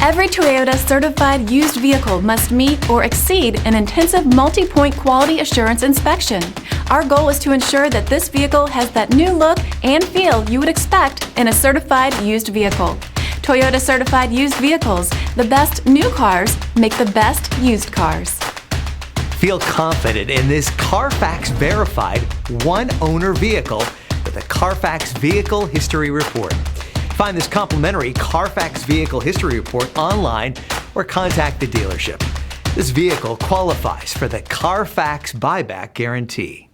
Every Toyota certified used vehicle must meet or exceed an intensive multi-point quality assurance inspection. Our goal is to ensure that this vehicle has that new look and feel you would expect in a certified used vehicle. Toyota certified used vehicles, the best new cars make the best used cars. Feel confident in this Carfax verified one-owner vehicle with a Carfax Vehicle History Report. Find this complimentary Carfax Vehicle History Report online or contact the dealership. This vehicle qualifies for the Carfax Buyback Guarantee.